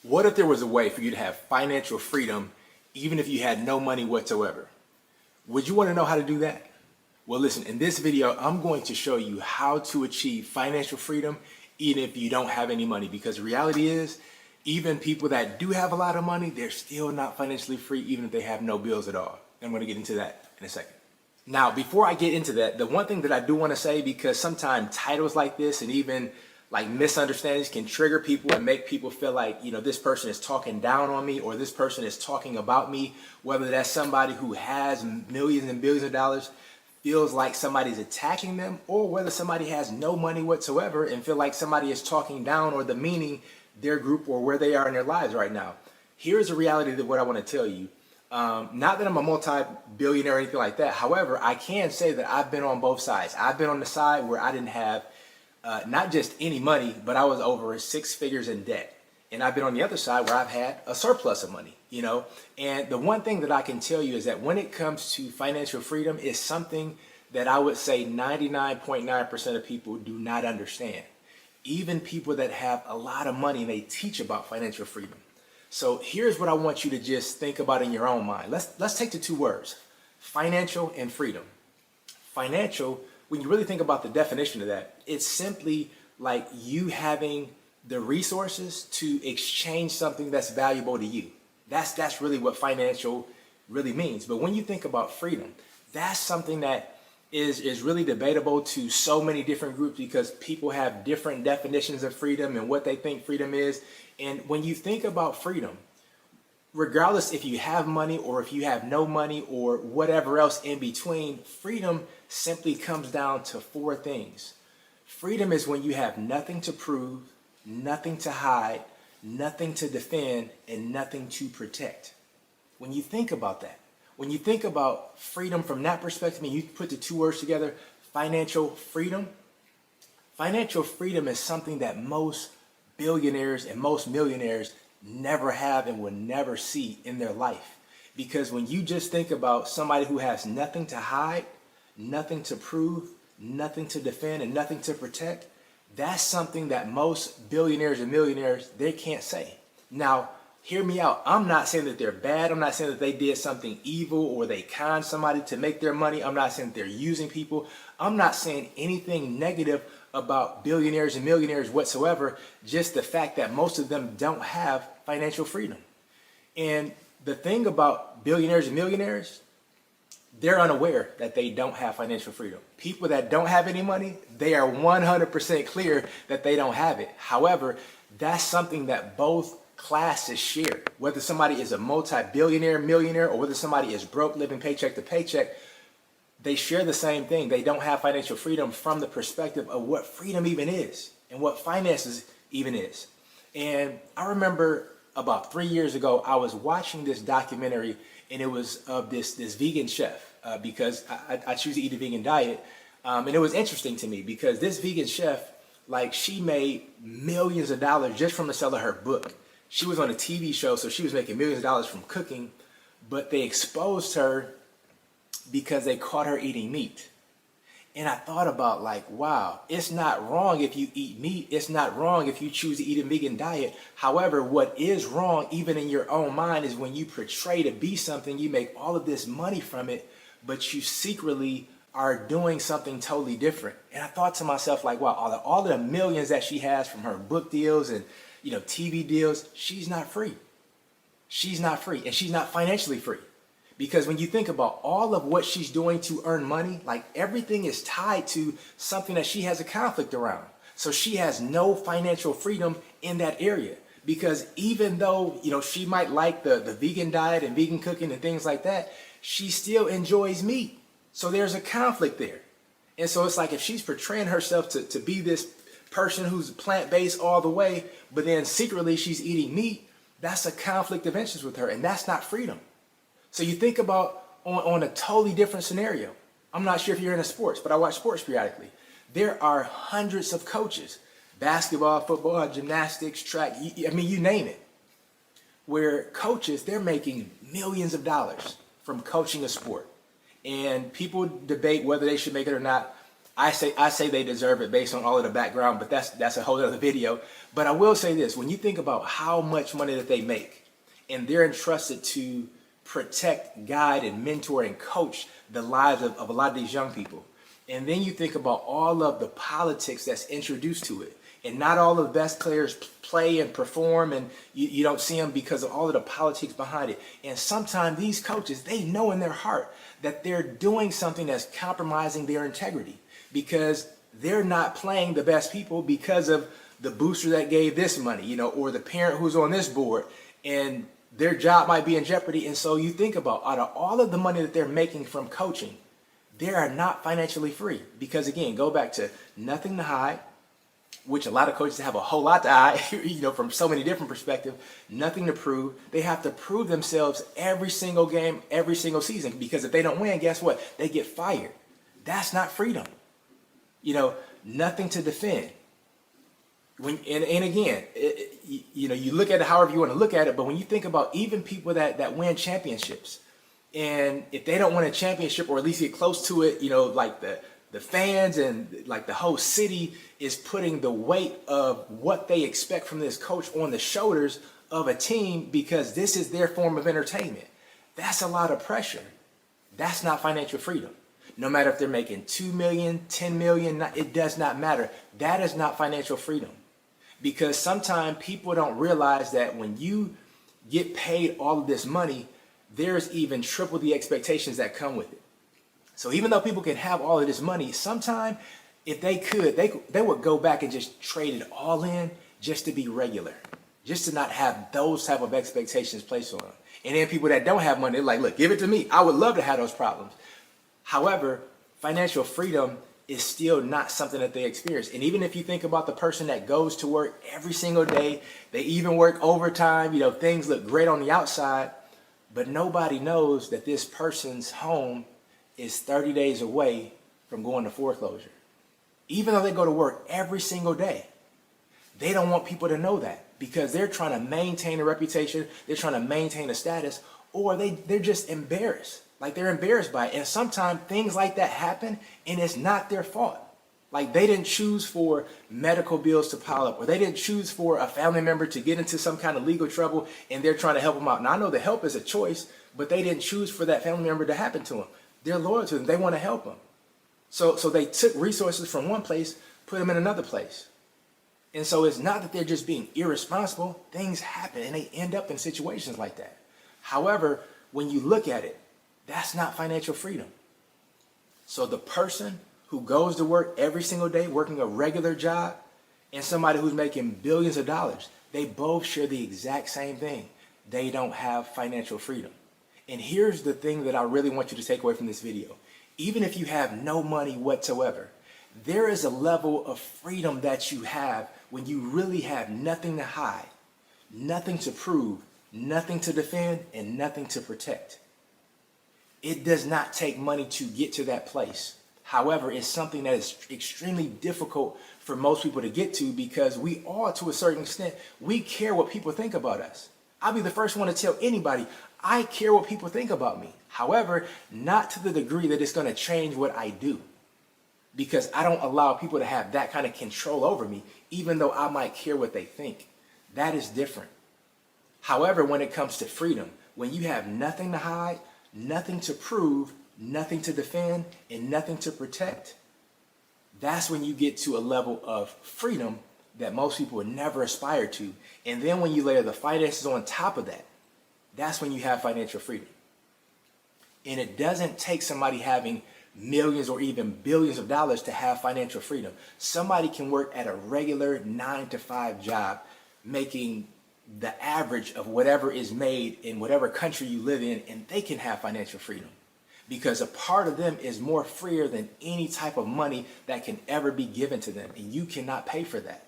What if there was a way for you to have financial freedom even if you had no money whatsoever? Would you want to know how to do that? Well, listen, in this video, I'm going to show you how to achieve financial freedom even if you don't have any money, because the reality is, even people that do have a lot of money, they're still not financially free even if they have no bills at all. I'm going to get into that in a second. Now, before I get into that, the one thing that I do want to say, because sometimes titles like this and even like misunderstandings can trigger people and make people feel like, this person is talking down on me or this person is talking about me, whether that's somebody who has millions and billions of dollars feels like somebody's attacking them, or whether somebody has no money whatsoever and feel like somebody is talking down or demeaning their group or where they are in their lives right now. Here's the reality of what I want to tell you. Not that I'm a multi-billionaire or anything like that. However, I can say that I've been on both sides. I've been on the side where I didn't have not just any money, but I was over 6 figures in debt. And I've been on the other side where I've had a surplus of money, And the one thing that I can tell you is that when it comes to financial freedom, it's something that I would say 99.9% of people do not understand. Even people that have a lot of money, they teach about financial freedom. So here's what I want you to just think about in your own mind. Let's take the two words, financial and freedom. Financial, when you really think about the definition of that, it's simply like you having the resources to exchange something that's valuable to you. That's really what financial really means. But when you think about freedom, that's something that is really debatable to so many different groups, because people have different definitions of freedom and what they think freedom is. And when you think about freedom, regardless if you have money or if you have no money or whatever else in between, freedom simply comes down to 4 things. Freedom is when you have nothing to prove, nothing to hide, nothing to defend, and nothing to protect. When you think about that, when you think about freedom from that perspective and you put the two words together, financial freedom is something that most billionaires and most millionaires never have and will never see in their life. Because when you just think about somebody who has nothing to hide, nothing to prove, nothing to defend, and nothing to protect, that's something that most billionaires and millionaires, they can't say. Now, hear me out. I'm not saying that they're bad. I'm not saying that they did something evil or they conned somebody to make their money. I'm not saying that they're using people. I'm not saying anything negative about billionaires and millionaires whatsoever. Just the fact that most of them don't have financial freedom. And the thing about billionaires and millionaires, they're unaware that they don't have financial freedom. People that don't have any money, they are 100% clear that they don't have it. However, that's something that both classes share. Whether somebody is a multi-billionaire, millionaire, or whether somebody is broke, living paycheck to paycheck, they share the same thing. They don't have financial freedom from the perspective of what freedom even is and what finances even is. And I remember about 3 years ago, I was watching this documentary, and it was of this vegan chef, because I choose to eat a vegan diet. And it was interesting to me because this vegan chef, like, she made millions of dollars just from the sale of her book. She was on a TV show, so she was making millions of dollars from cooking, but they exposed her because they caught her eating meat. And I thought about, like, wow, it's not wrong if you eat meat. It's not wrong if you choose to eat a vegan diet. However, what is wrong, even in your own mind, is when you portray to be something, you make all of this money from it, but you secretly are doing something totally different. And I thought to myself, like, wow, all of the millions that she has from her book deals and, TV deals, she's not free. She's not free, and she's not financially free. Because when you think about all of what she's doing to earn money, like, everything is tied to something that she has a conflict around. So she has no financial freedom in that area. Because even though, she might like the vegan diet and vegan cooking and things like that, she still enjoys meat. So there's a conflict there. And so it's like, if she's portraying herself to be this person who's plant-based all the way, but then secretly she's eating meat, that's a conflict of interest with her, and that's not freedom. So you think about on a totally different scenario. I'm not sure if you're into sports, but I watch sports periodically. There are hundreds of coaches, basketball, football, gymnastics, track, you name it, where coaches, they're making millions of dollars from coaching a sport. And people debate whether they should make it or not. I say they deserve it based on all of the background, but that's a whole other video. But I will say this: when you think about how much money that they make, and they're entrusted to protect, guide, and mentor and coach the lives of a lot of these young people, and then you think about all of the politics that's introduced to it, and not all of the best players play and perform, and you don't see them because of all of the politics behind it. And sometimes these coaches, they know in their heart that they're doing something that's compromising their integrity, because they're not playing the best people because of the booster that gave this money, or the parent who's on this board, and their job might be in jeopardy. And so you think about, out of all of the money that they're making from coaching, they are not financially free, because again, go back to nothing to hide, which a lot of coaches have a whole lot to hide, from so many different perspectives. Nothing to prove. They have to prove themselves every single game, every single season, because if they don't win, guess what? They get fired. That's not freedom. Nothing to defend. And again, you look at it however you want to look at it, but when you think about even people that win championships, and if they don't win a championship, or at least get close to it, like the fans and like the whole city is putting the weight of what they expect from this coach on the shoulders of a team, because this is their form of entertainment. That's a lot of pressure. That's not financial freedom. No matter if they're making 2 million, 10 million, it does not matter. That is not financial freedom. Because sometimes people don't realize that when you get paid all of this money, there's even triple the expectations that come with it. So even though people can have all of this money, sometimes if they could, they would go back and just trade it all in just to be regular, just to not have those type of expectations placed on them. And then people that don't have money, they're like, look, give it to me. I would love to have those problems. However, financial freedom is still not something that they experience. And even if you think about the person that goes to work every single day, they even work overtime, things look great on the outside, but nobody knows that this person's home is 30 days away from going to foreclosure. Even though they go to work every single day, they don't want people to know that, because they're trying to maintain a reputation, they're trying to maintain a status, or they're just embarrassed. Like, they're embarrassed by it. And sometimes things like that happen and it's not their fault. Like, they didn't choose for medical bills to pile up, or they didn't choose for a family member to get into some kind of legal trouble and they're trying to help them out. Now, I know the help is a choice, but they didn't choose for that family member to happen to them. They're loyal to them. They want to help them. So they took resources from one place, put them in another place. And so it's not that they're just being irresponsible. Things happen and they end up in situations like that. However, when you look at it, that's not financial freedom. So the person who goes to work every single day, working a regular job, and somebody who's making billions of dollars, they both share the exact same thing. They don't have financial freedom. And here's the thing that I really want you to take away from this video. Even if you have no money whatsoever, there is a level of freedom that you have when you really have nothing to hide, nothing to prove, nothing to defend, and nothing to protect. It does not take money to get to that place. However, it's something that is extremely difficult for most people to get to, because we all, to a certain extent, we care what people think about us. I'll be the first one to tell anybody, I care what people think about me. However, not to the degree that it's going to change what I do, because I don't allow people to have that kind of control over me, even though I might care what they think. That is different. However, when it comes to freedom, when you have nothing to hide, nothing to prove, nothing to defend, and nothing to protect, that's when you get to a level of freedom that most people would never aspire to. And then when you layer the finances on top of that, that's when you have financial freedom. And it doesn't take somebody having millions or even billions of dollars to have financial freedom. Somebody can work at a regular 9-to-5 job, making the average of whatever is made in whatever country you live in, and they can have financial freedom, because a part of them is more freer than any type of money that can ever be given to them, and you cannot pay for that.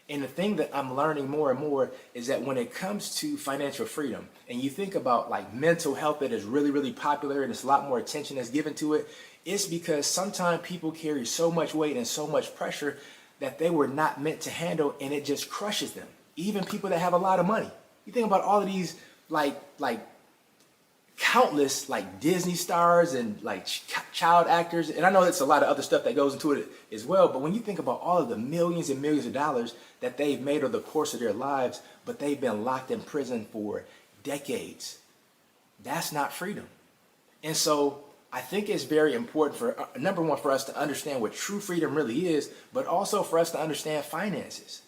And the thing that I'm learning more and more is that when it comes to financial freedom, and you think about like mental health that is really, really popular and there's a lot more attention that's given to it, it's because sometimes people carry so much weight and so much pressure that they were not meant to handle, and it just crushes them. Even people that have a lot of money. You think about all of these like countless like Disney stars and like child actors. And I know it's a lot of other stuff that goes into it as well. But when you think about all of the millions and millions of dollars that they've made over the course of their lives, but they've been locked in prison for decades, that's not freedom. And so I think it's very important for, number one, for us to understand what true freedom really is, but also for us to understand finances.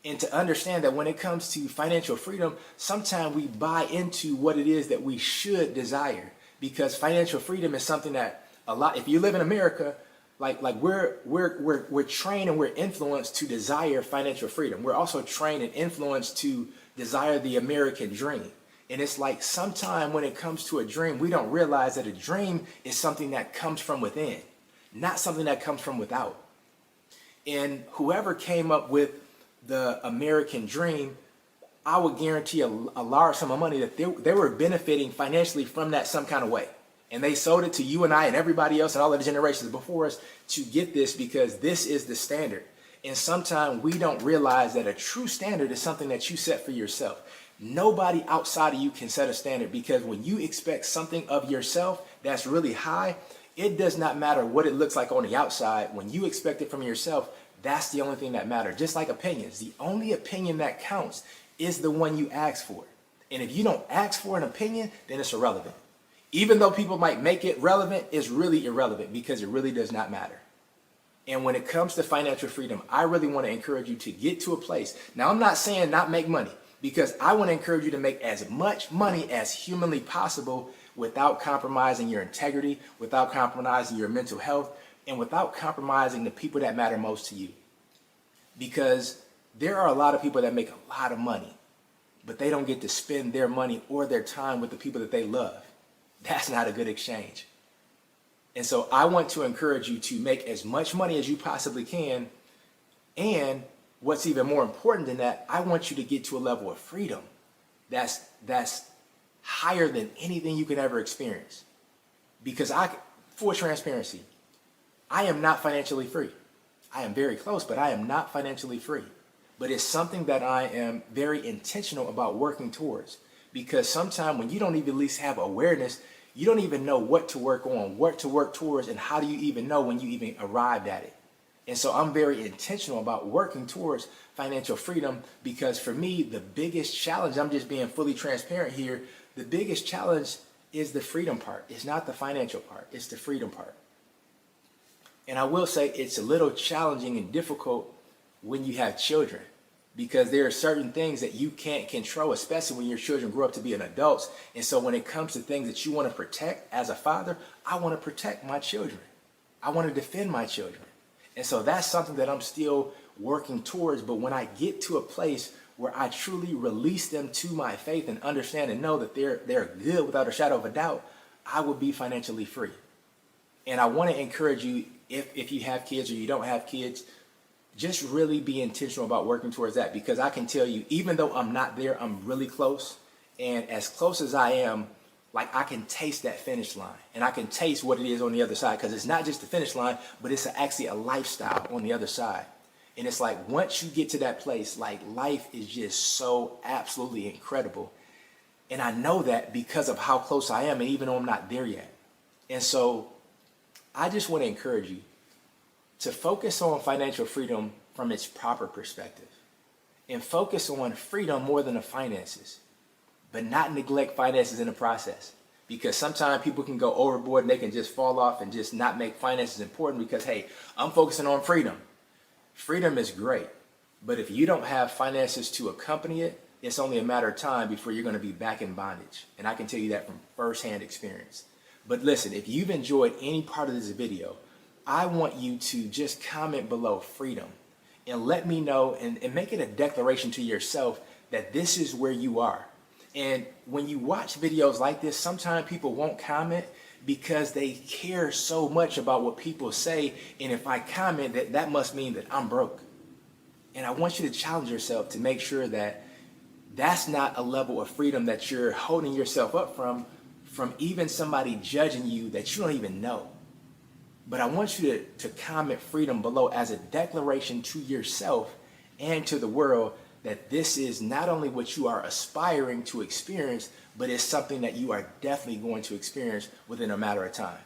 And to understand that when it comes to financial freedom, sometimes we buy into what it is that we should desire. Because financial freedom is something that a lot, if you live in America, like we're trained and we're influenced to desire financial freedom. We're also trained and influenced to desire the American dream. And it's like sometime when it comes to a dream, we don't realize that a dream is something that comes from within, not something that comes from without. And whoever came up with the American dream, I would guarantee a large sum of money that they were benefiting financially from that some kind of way. And they sold it to you and I and everybody else and all of the generations before us to get this, because this is the standard. And sometimes we don't realize that a true standard is something that you set for yourself. Nobody outside of you can set a standard, because when you expect something of yourself that's really high, it does not matter what it looks like on the outside. When you expect it from yourself, that's the only thing that matters. Just like opinions, the only opinion that counts is the one you ask for. And if you don't ask for an opinion, then it's irrelevant. Even though people might make it relevant, it's really irrelevant because it really does not matter. And when it comes to financial freedom, I really want to encourage you to get to a place. Now, I'm not saying not make money, because I want to encourage you to make as much money as humanly possible without compromising your integrity, without compromising your mental health, and without compromising the people that matter most to you. Because there are a lot of people that make a lot of money, but they don't get to spend their money or their time with the people that they love. That's not a good exchange. And so I want to encourage you to make as much money as you possibly can. And what's even more important than that, I want you to get to a level of freedom that's higher than anything you could ever experience. Because full transparency, I am not financially free. I am very close, but I am not financially free. But it's something that I am very intentional about working towards. Because sometimes when you don't even at least have awareness, you don't even know what to work on, what to work towards, and how do you even know when you even arrived at it. And so I'm very intentional about working towards financial freedom, because for me, the biggest challenge, I'm just being fully transparent here, the biggest challenge is the freedom part. It's not the financial part, it's the freedom part. And I will say it's a little challenging and difficult when you have children, because there are certain things that you can't control, especially when your children grow up to be an adults. And so when it comes to things that you want to protect as a father, I want to protect my children. I want to defend my children. And so that's something that I'm still working towards. But when I get to a place where I truly release them to my faith and understand and know that they're good without a shadow of a doubt, I will be financially free. And I want to encourage you, if you have kids or you don't have kids, just really be intentional about working towards that. Because I can tell you, even though I'm not there, I'm really close. And as close as I am, like I can taste that finish line, and I can taste what it is on the other side, because it's not just the finish line, but it's actually a lifestyle on the other side. And it's like, once you get to that place, like life is just so absolutely incredible. And I know that because of how close I am, and even though I'm not there yet. And so I just want to encourage you to focus on financial freedom from its proper perspective, and focus on freedom more than the finances, but not neglect finances in the process. Because sometimes people can go overboard and they can just fall off and just not make finances important because, hey, I'm focusing on freedom. Freedom is great, but if you don't have finances to accompany it, it's only a matter of time before you're going to be back in bondage. And I can tell you that from firsthand experience. But listen, if you've enjoyed any part of this video, I want you to just comment below freedom and let me know, and make it a declaration to yourself that this is where you are. And when you watch videos like this, sometimes people won't comment because they care so much about what people say. And if I comment, that must mean that I'm broke. And I want you to challenge yourself to make sure that that's not a level of freedom that you're holding yourself up from even somebody judging you that you don't even know. But I want you to comment freedom below as a declaration to yourself and to the world that this is not only what you are aspiring to experience, but it's something that you are definitely going to experience within a matter of time.